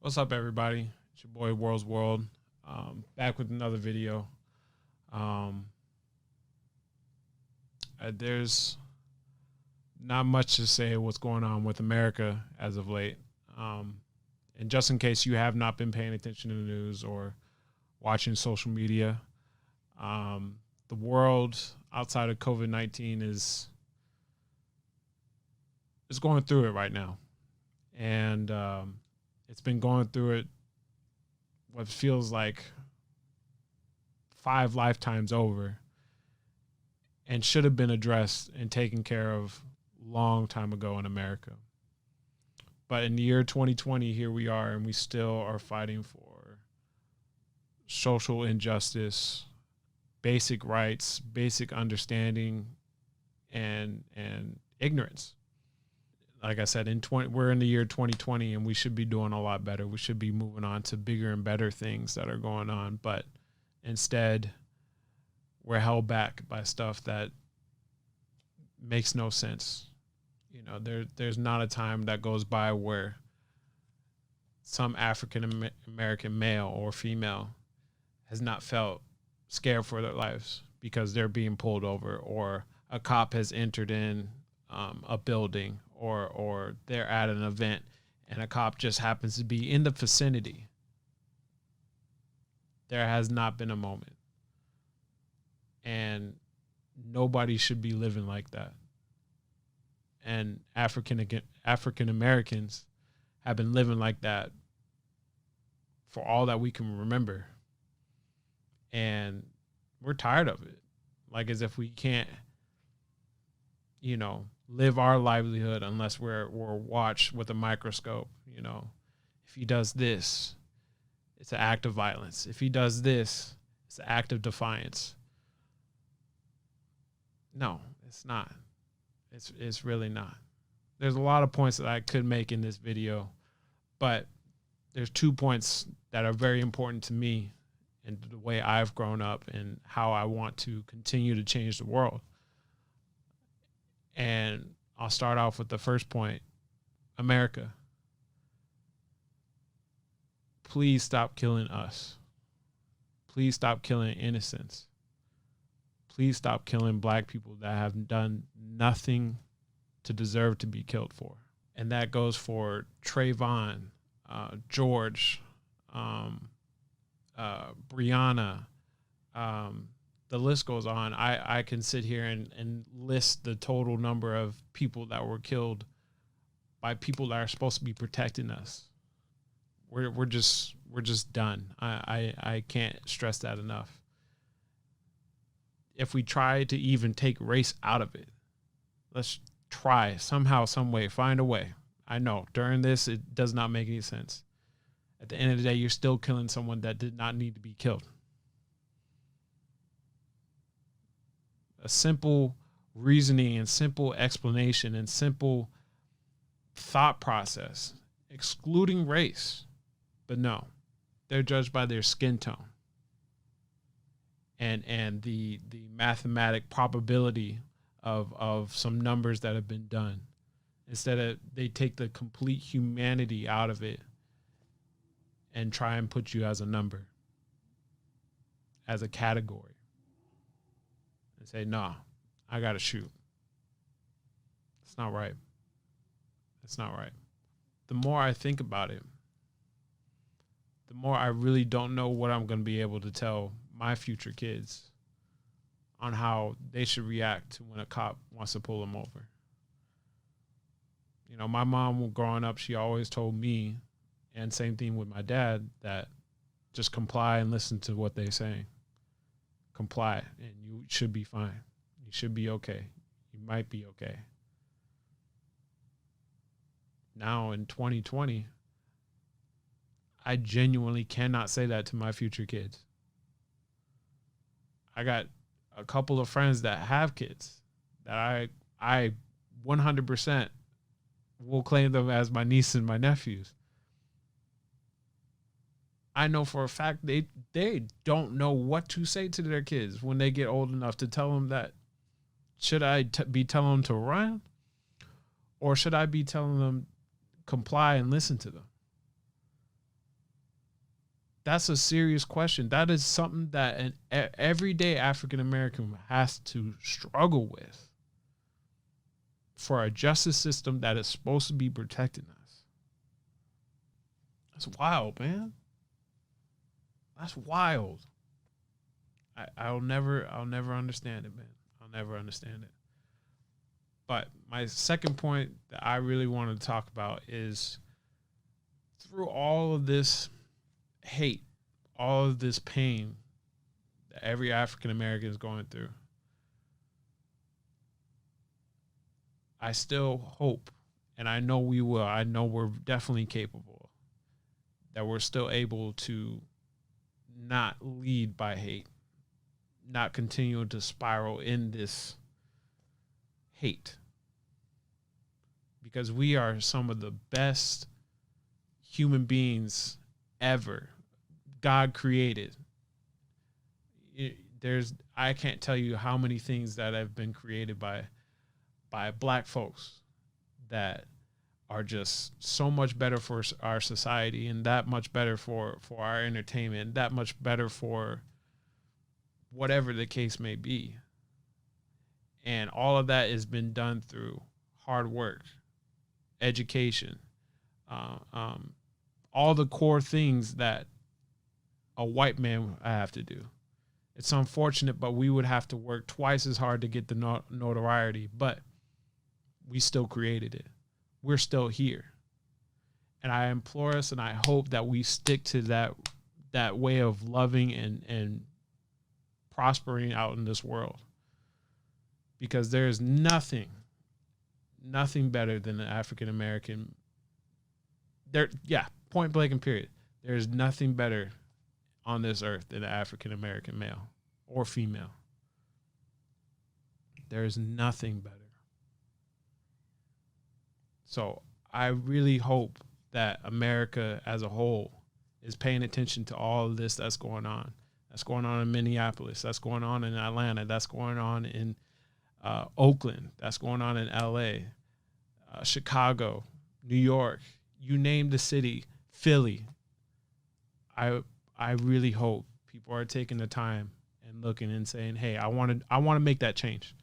What's up, everybody? It's your boy World's World. Back with another video. Um, there's not much to say what's going on with America as of late. And just in case you have not been paying attention to the news or watching social media, the world outside of COVID-19 is going through it right now, and it's been going through it what feels like 5 lifetimes over, and should have been addressed and taken care of long time ago in America. But in the year 2020, here we are, and we still are fighting for social injustice, basic rights, basic understanding, and ignorance. Like I said, we're in the year 2020, and we should be doing a lot better. We should be moving on to bigger and better things that are going on. But instead, we're held back by stuff that makes no sense. You know, there's not a time that goes by where some African American male or female has not felt scared for their lives because they're being pulled over, or a cop has entered in a building, or they're at an event and a cop just happens to be in the vicinity. There has not been a moment. And nobody should be living like that. And African Americans have been living like that for all that we can remember. And we're tired of it. Like, as if we can't, live our livelihood unless we're watched with a microscope. If he does this, it's an act of violence. If he does this, it's an act of defiance. No, it's not. It's really not. There's a lot of points that I could make in this video, but there's 2 points that are very important to me and the way I've grown up and how I want to continue to change the world. And I'll start off with the first point. America, please stop killing us. Please stop killing innocents. Please stop killing black people that have done nothing to deserve to be killed for. And that goes for Trayvon, George, Breonna. The list goes on. I can sit here and list the total number of people that were killed by people that are supposed to be protecting us. We're just done. I can't stress that enough. If we try to even take race out of it, let's try somehow, some way, find a way. I know during this, it does not make any sense. At the end of the day, you're still killing someone that did not need to be killed. A simple reasoning and simple explanation and simple thought process, excluding race. But no, they're judged by their skin tone and the mathematic probability of some numbers that have been done. Instead of, they take the complete humanity out of it and try and put you as a number, as a category. And say, nah, I got to shoot. It's not right. It's not right. The more I think about it, the more I really don't know what I'm going to be able to tell my future kids on how they should react to when a cop wants to pull them over. My mom, growing up, she always told me, and same thing with my dad, that just comply and listen to what they're saying. Comply, and you should be fine. You should be okay. You might be okay. Now in 2020, I genuinely cannot say that to my future kids. I got a couple of friends that have kids that I 100% will claim them as my niece and my nephews. I know for a fact they don't know what to say to their kids when they get old enough to tell them that. Should I be telling them to run? Or should I be telling them comply and listen to them? That's a serious question. That is something that an everyday African American has to struggle with for a justice system that is supposed to be protecting us. That's wild, man. That's wild. I'll never understand it, man. I'll never understand it. But my second point that I really wanted to talk about is through all of this hate, all of this pain that every African American is going through, I still hope, and I know we will, I know we're definitely capable, that we're still able to not lead by hate, not continue to spiral in this hate. Because we are some of the best human beings ever. God created. I can't tell you how many things that have been created by black folks that are just so much better for our society, and that much better for our entertainment, that much better for whatever the case may be. And all of that has been done through hard work, education, all the core things that a white man would have to do. It's unfortunate, but we would have to work twice as hard to get the notoriety, but we still created it. We're still here. And I implore us, and I hope that we stick to that way of loving and prospering out in this world. Because there is nothing better than an African American. Point blank and period. There is nothing better on this earth than an African American male or female. There is nothing better. So I really hope that America as a whole is paying attention to all of this that's going on. That's going on in Minneapolis. That's going on in Atlanta. That's going on in Oakland. That's going on in LA, Chicago, New York. You name the city, Philly. I really hope people are taking the time and looking and saying, "Hey, I want to make that change."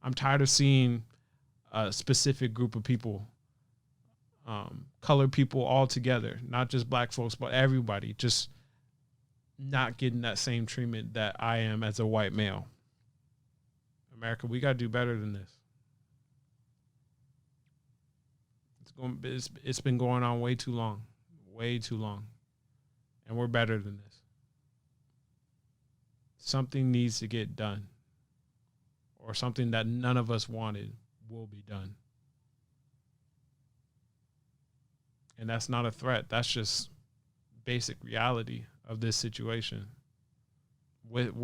I'm tired of seeing a specific group of people, colored people all together, not just black folks, but everybody, just not getting that same treatment that I am as a white male. America, we got to do better than this. It's been going on way too long, and we're better than this. Something needs to get done, or something that none of us wanted will be done. And that's not a threat. That's just basic reality of this situation. With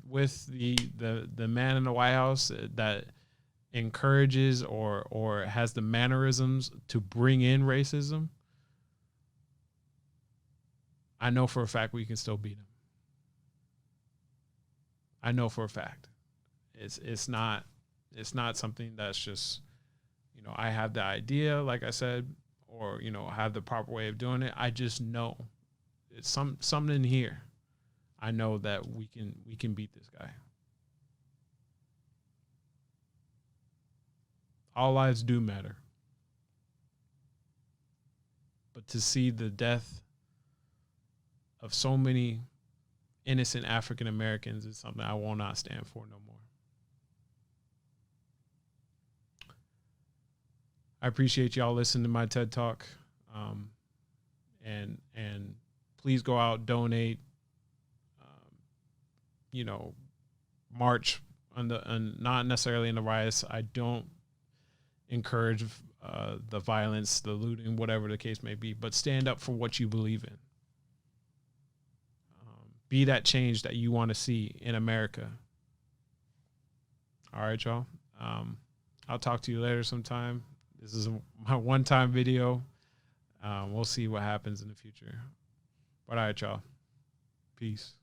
the man in the White House that encourages or has the mannerisms to bring in racism, I know for a fact we can still beat him. I know for a fact. It's not something that's just, I have the idea, like I said, or, have the proper way of doing it. I just know it's something here. I know that we can beat this guy. All lives do matter. But to see the death of so many innocent African Americans is something I will not stand for no more. I appreciate y'all listening to my TED Talk. And please go out, donate, march on not necessarily in the riots. I don't encourage the violence, the looting, whatever the case may be, but stand up for what you believe in. Be that change that you want to see in America. All right, y'all. I'll talk to you later sometime. This is my one-time video. We'll see what happens in the future. But all right, y'all. Peace.